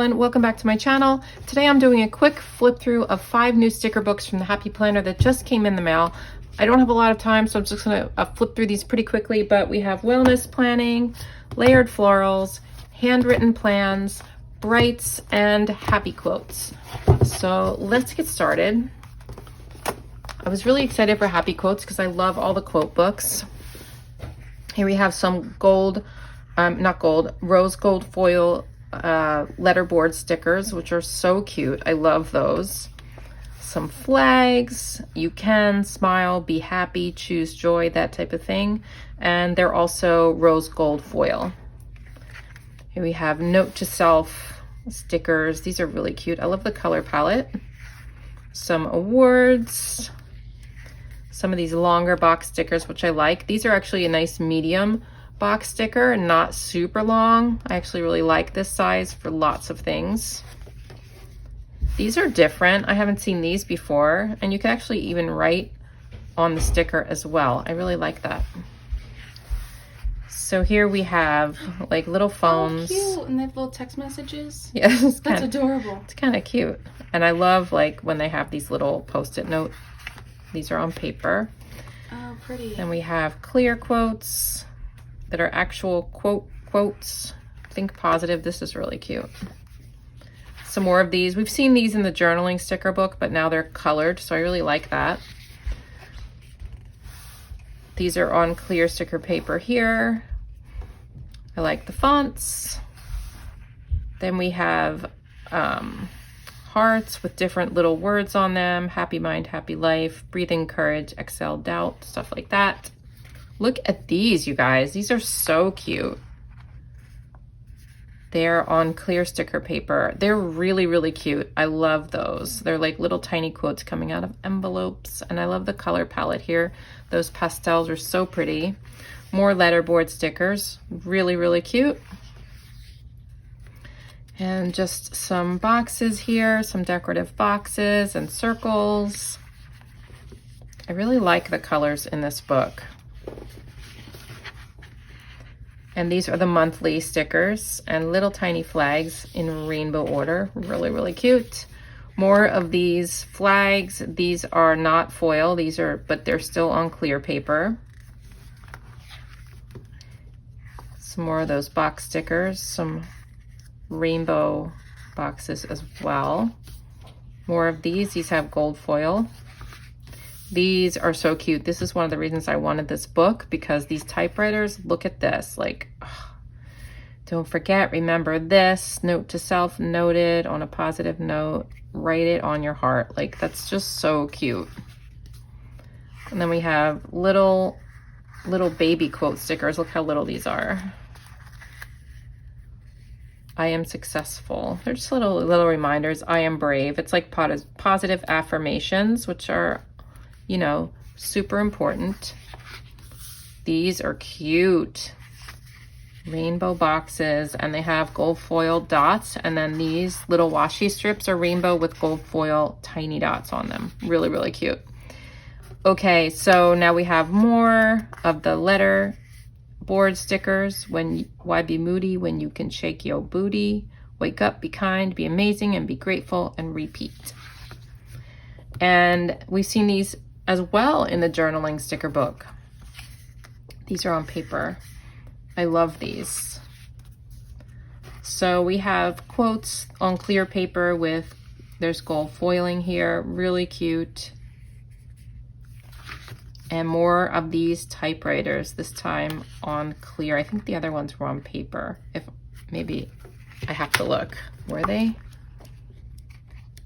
Ellen, welcome back to my channel. Today I'm doing a quick flip through of 5 new sticker books from the Happy Planner that just came in the mail. I don't have a lot of time, so I'm just gonna flip through these pretty quickly, but we have wellness planning, layered florals, handwritten plans, brights, and happy quotes. So let's get started. I was really excited for happy quotes because I love all the quote books. Here we have some gold, rose gold foil letterboard stickers, which are so cute. I love those. Some flags, you can smile, be happy, choose joy, that type of thing. And they're also rose gold foil. Here we have note to self stickers. These are really cute. I love the color palette. Some awards, some of these longer box stickers, which I like. These are actually a nice medium box sticker, not super long. I actually really like this size for lots of things. These are different. I haven't seen these before, and you can actually even write on the sticker as well. I really like that. So here we have like little phones. Oh, cute. And they have little text messages. Yes, that's adorable. It's kind of cute. And I love like when they have these little post-it note. These are on paper. Oh, pretty. And we have clear quotes that are actual quotes. Think positive. This is really cute. Some more of these. We've seen these in the journaling sticker book, but now they're colored, so I really like that. These are on clear sticker paper here. I like the fonts. Then we have hearts with different little words on them. Happy mind, happy life, breathing courage, excel doubt, stuff like that. Look at these, you guys. These are so cute. They're on clear sticker paper. They're really, really cute. I love those. They're like little tiny quotes coming out of envelopes. And I love the color palette here. Those pastels are so pretty. More letterboard stickers. Really, really cute. And just some boxes here, some decorative boxes and circles. I really like the colors in this book. And these are the monthly stickers and little tiny flags in rainbow order. Really, really cute. More of these flags. These are not foil, but they're still on clear paper. Some more of those box stickers, some rainbow boxes as well. More of these have gold foil. These are so cute. This is one of the reasons I wanted this book, because these typewriters, look at this, like, oh, don't forget, remember this, note to self, noted on a positive note, write it on your heart. Like, that's just so cute. And then we have little baby quote stickers. Look how little these are. I am successful. They're just little reminders. I am brave. It's like positive affirmations, which are, you know, super important. These are cute. Rainbow boxes, and they have gold foil dots, and then these little washi strips are rainbow with gold foil tiny dots on them. Really, really cute. Okay, so now we have more of the letter board stickers. Why be moody when you can shake your booty? Wake up, be kind, be amazing, and be grateful, and repeat. And we've seen these as well in the journaling sticker book. These are on paper. I love these. So we have quotes on clear paper with, there's gold foiling here, really cute. And more of these typewriters, this time on clear. I think the other ones were on paper. Maybe I have to look. Were they?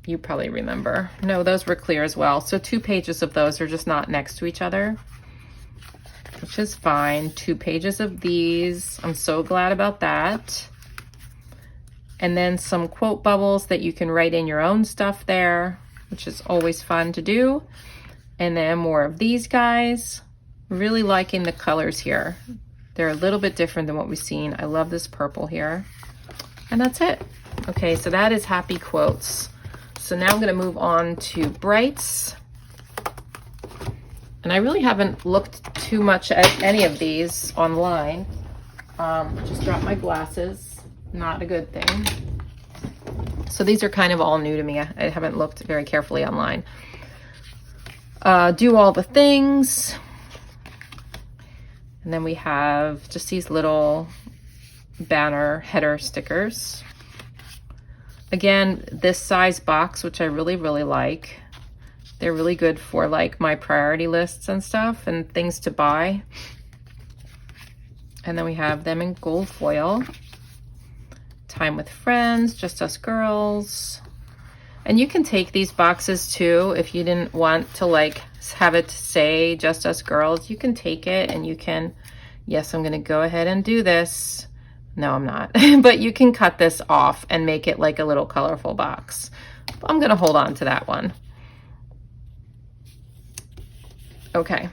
You probably remember. No, those were clear as well. So 2 pages of those are just not next to each other, which is fine. 2 pages of these. I'm so glad about that. And then some quote bubbles that you can write in your own stuff there, which is always fun to do. And then more of these guys. Really liking the colors here. They're a little bit different than what we've seen. I love this purple here. And that's it. Okay, so that is happy quotes. So now I'm going to move on to brights. And I really haven't looked too much at any of these online. Just dropped my glasses. Not a good thing. So these are kind of all new to me. I haven't looked very carefully online. Do all the things. And then we have just these little banner header stickers. Again, this size box, which I really, really like. They're really good for like my priority lists and stuff and things to buy. And then we have them in gold foil. Time with friends, just us girls. And you can take these boxes too if you didn't want to like have it say just us girls. You can take it and you can, yes, I'm gonna go ahead and do this. No, I'm not. But you can cut this off and make it like a little colorful box. I'm gonna hold on to that one. Okay.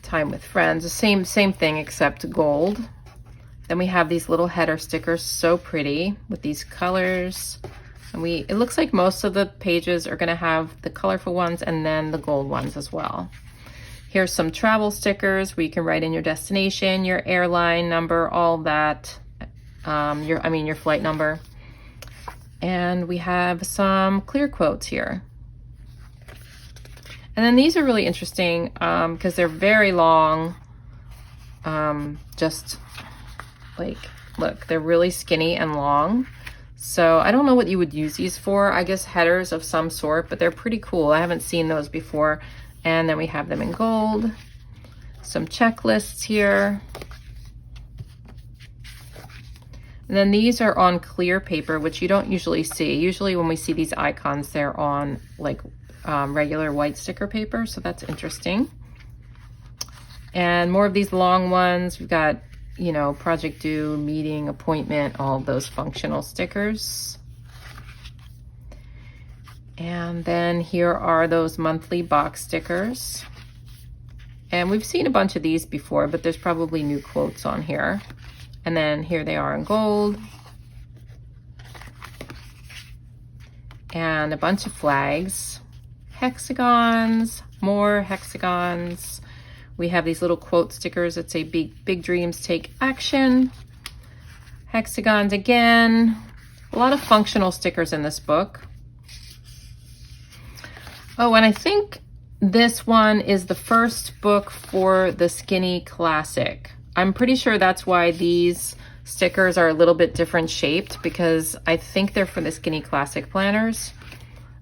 Time with friends, the same thing except gold. Then we have these little header stickers, so pretty with these colors. And it looks like most of the pages are gonna have the colorful ones and then the gold ones as well. Here's some travel stickers where you can write in your destination, your airline number, all that. Your flight number. And we have some clear quotes here. And then these are really interesting because they're very long. Just like, look, they're really skinny and long. So I don't know what you would use these for. I guess headers of some sort, but they're pretty cool. I haven't seen those before. And then we have them in gold. Some checklists here. And then these are on clear paper, which you don't usually see. Usually when we see these icons, they're on like regular white sticker paper. So that's interesting. And more of these long ones. We've got, you know, project due, meeting, appointment, all of those functional stickers. And then here are those monthly box stickers. And we've seen a bunch of these before, but there's probably new quotes on here. And then here they are in gold. And a bunch of flags, hexagons, more hexagons. We have these little quote stickers that say big dreams take action. Hexagons again. A lot of functional stickers in this book. Oh, and I think this one is the first book for the Skinny Classic. I'm pretty sure that's why these stickers are a little bit different shaped, because I think they're for the Skinny Classic planners.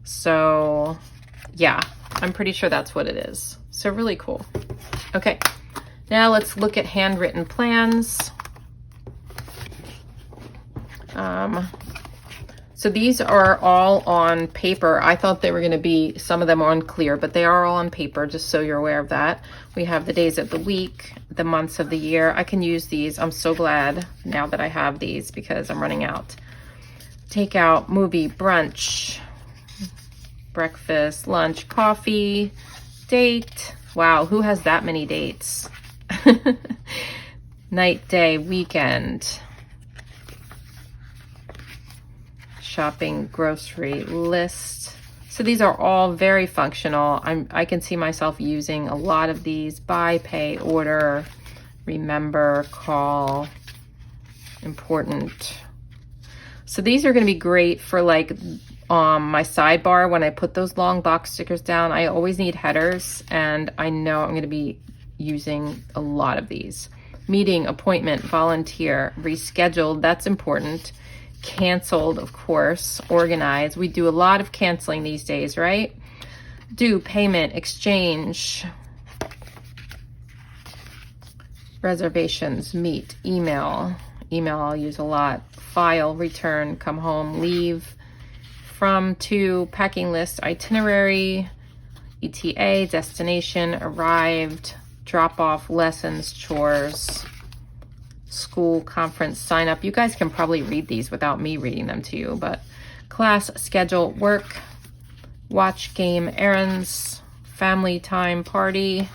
So yeah, I'm pretty sure that's what it is. So really cool. Okay, now let's look at handwritten plans. So these are all on paper. I thought they were going to be, some of them on clear, but they are all on paper, just so you're aware of that. We have the days of the week, the months of the year. I can use these. I'm so glad now that I have these because I'm running out. Takeout, movie, brunch, breakfast, lunch, coffee, date. Wow, who has that many dates? Night, day, weekend. Shopping, grocery, list. So these are all very functional. I can see myself using a lot of these. Buy, pay, order, remember, call, important. So these are going to be great for like my sidebar when I put those long box stickers down. I always need headers, and I know I'm going to be using a lot of these. Meeting, appointment, volunteer, rescheduled, that's important. Canceled, of course, organized. We do a lot of canceling these days, right? Due, payment, exchange, reservations, meet, email. Email I'll use a lot. File, return, come home, leave. From, to, packing list, itinerary, ETA, destination, arrived, drop off, lessons, chores, school, conference, sign up. You guys can probably read these without me reading them to you, but class, schedule, work, watch, game, errands, family time, party,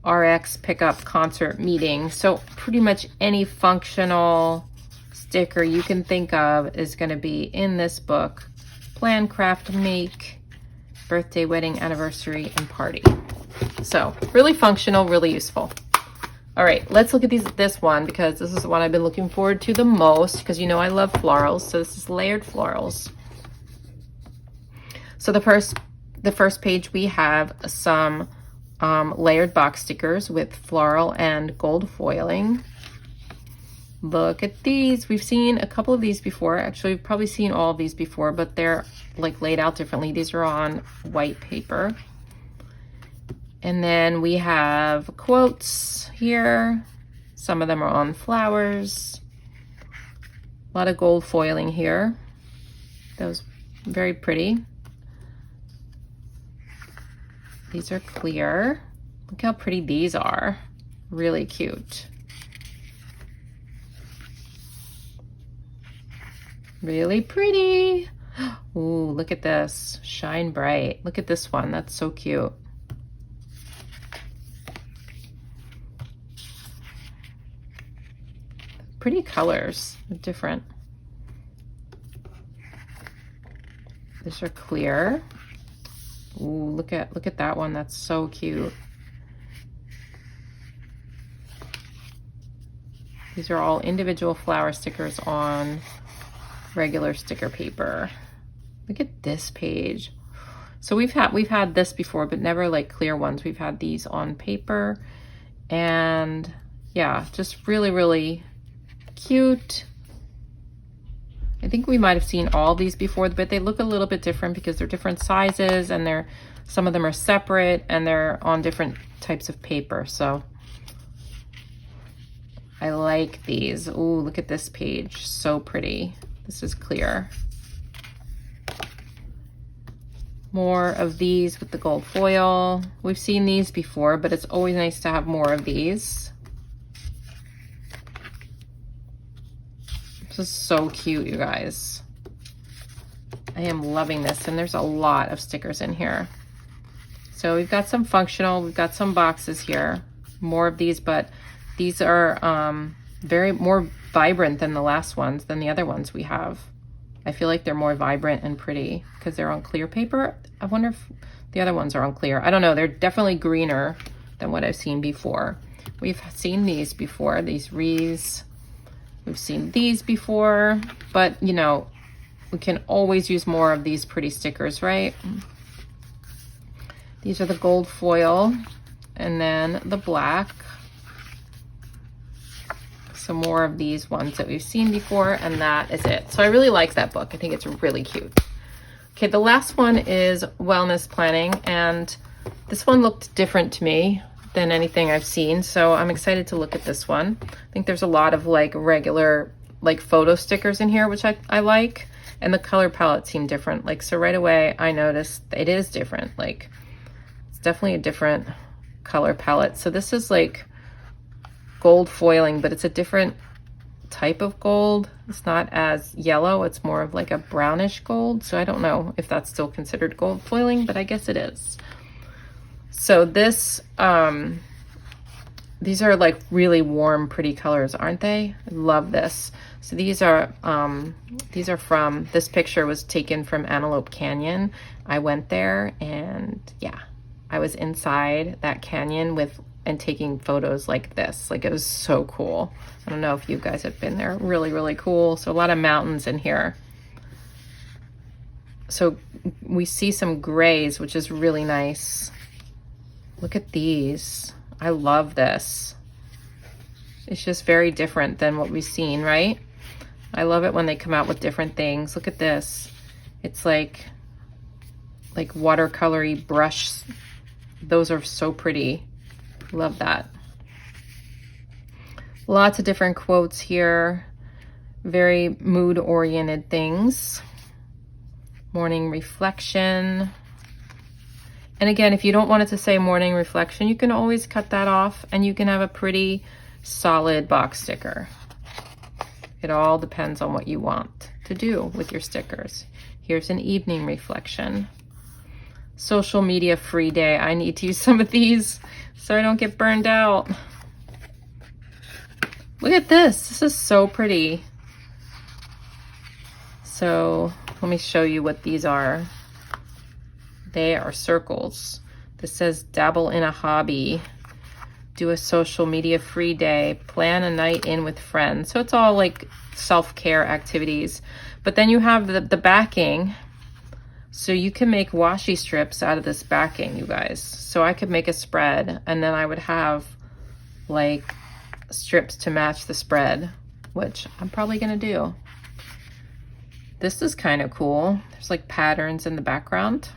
RX, pickup, concert, meeting. So pretty much any functional sticker you can think of is going to be in this book. Plan, craft, make, birthday, wedding, anniversary, and party. So really functional, really useful. All right, let's look at this one, because this is the one I've been looking forward to the most, because you know I love florals. So this is layered florals. So the first page, we have some layered box stickers with floral and gold foiling. Look at these. We've seen a couple of these before. Actually, we've probably seen all of these before, but they're like laid out differently. These are on white paper. And then we have quotes here. Some of them are on flowers. A lot of gold foiling here. That was very pretty. These are clear. Look how pretty these are. Really cute. Really pretty. Ooh, look at this. Shine bright. Look at this one. That's so cute. Pretty colors. They're different. These are clear. Ooh, look at that one. That's so cute. These are all individual flower stickers on regular sticker paper. Look at this page. So we've had this before, but never like clear ones. We've had these on paper, and yeah, just really cute. I think we might have seen all these before, but they look a little bit different because they're different sizes, and some of them are separate, and they're on different types of paper. So I like these. Ooh, look at this page. So pretty. This is clear. More of these with the gold foil. We've seen these before, but it's always nice to have more of these. This is so cute, you guys. I am loving this, and there's a lot of stickers in here. So we've got some functional, we've got some boxes here, more of these, but these are very more vibrant than the last ones, than the other ones we have. I feel like they're more vibrant and pretty because they're on clear paper. I wonder if the other ones are on clear. I don't know. They're definitely greener than what I've seen before. We've seen these before, these wreaths. We've seen these before, but you know, we can always use more of these pretty stickers, right? These are the gold foil, and then the black. Some more of these ones that we've seen before, and that is it. So I really like that book. I think it's really cute. Okay, the last one is wellness planning, and this one looked different to me than anything I've seen, so I'm excited to look at this one. I think there's a lot of like regular like photo stickers in here, which I like, and the color palette seemed different. Like, so right away I noticed it is different. Like, it's definitely a different color palette. So this is like gold foiling, but it's a different type of gold. It's not as yellow, it's more of like a brownish gold. So I don't know if that's still considered gold foiling, but I guess it is. So this, these are like really warm, pretty colors, aren't they? I love this. So these are from, this picture was taken from Antelope Canyon. I went there, and yeah, I was inside that canyon and taking photos like this. Like, it was so cool. I don't know if you guys have been there. Really cool. So a lot of mountains in here. So we see some grays, which is really nice. Look at these. I love this. It's just very different than what we've seen, right? I love it when they come out with different things. Look at this. It's like watercolory brush. Those are so pretty. Love that. Lots of different quotes here. Very mood-oriented things. Morning reflection. And again, if you don't want it to say morning reflection, you can always cut that off, and you can have a pretty solid box sticker. It all depends on what you want to do with your stickers. Here's an evening reflection. Social media free day. I need to use some of these so I don't get burned out. Look at this. This is so pretty. So let me show you what these are. They are circles. This says dabble in a hobby. do a social media free day, plan a night in with friends. So it's all like self-care activities. But then you have the backing. So you can make washi strips out of this backing, you guys. So I could make a spread and then I would have like strips to match the spread, which I'm probably gonna do. This is kind of cool. There's like patterns in the background.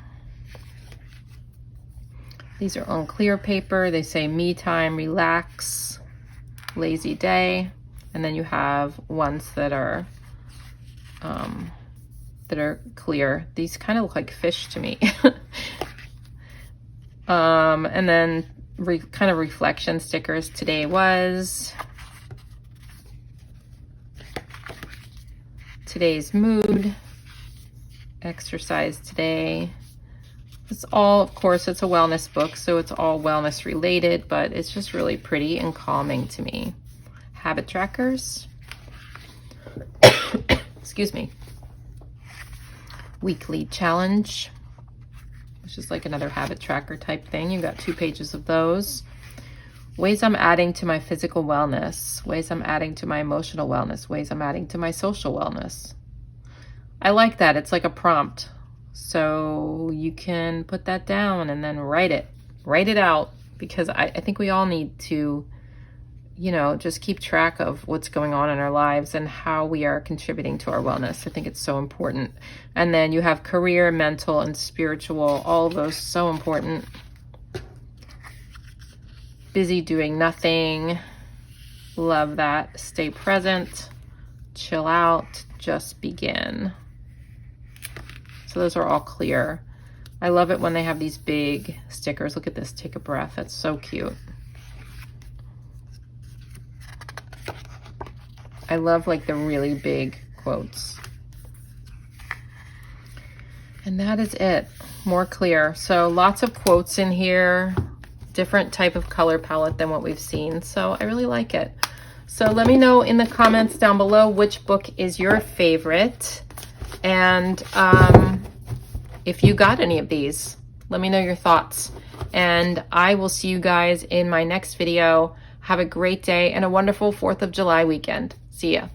These are on clear paper. They say me time, relax, lazy day. And then you have ones that are clear. These kind of look like fish to me. And then kind of reflection stickers. Today was, today's mood, exercise today. It's all, of course, it's a wellness book, so it's all wellness related, but it's just really pretty and calming to me. Habit trackers. Excuse me. Weekly challenge, which is like another habit tracker type thing. You've got 2 pages of those. Ways I'm adding to my physical wellness, ways I'm adding to my emotional wellness, ways I'm adding to my social wellness. I like that. It's like a prompt. So you can put that down and then write it out, because I think we all need to, you know, just keep track of what's going on in our lives and how we are contributing to our wellness. I think it's so important. And then you have career, mental, and spiritual, all of those so important. Busy doing nothing. Love that. Stay present. Chill out. Just begin. So those are all clear. I love it when they have these big stickers. Look at this. Take a breath. That's so cute. I love like the really big quotes. And that is it. More clear. So lots of quotes in here. Different type of color palette than what we've seen. So I really like it. So let me know in the comments down below which book is your favorite. And if you got any of these, let me know your thoughts. And I will see you guys in my next video. Have a great day and a wonderful 4th of July weekend. See ya.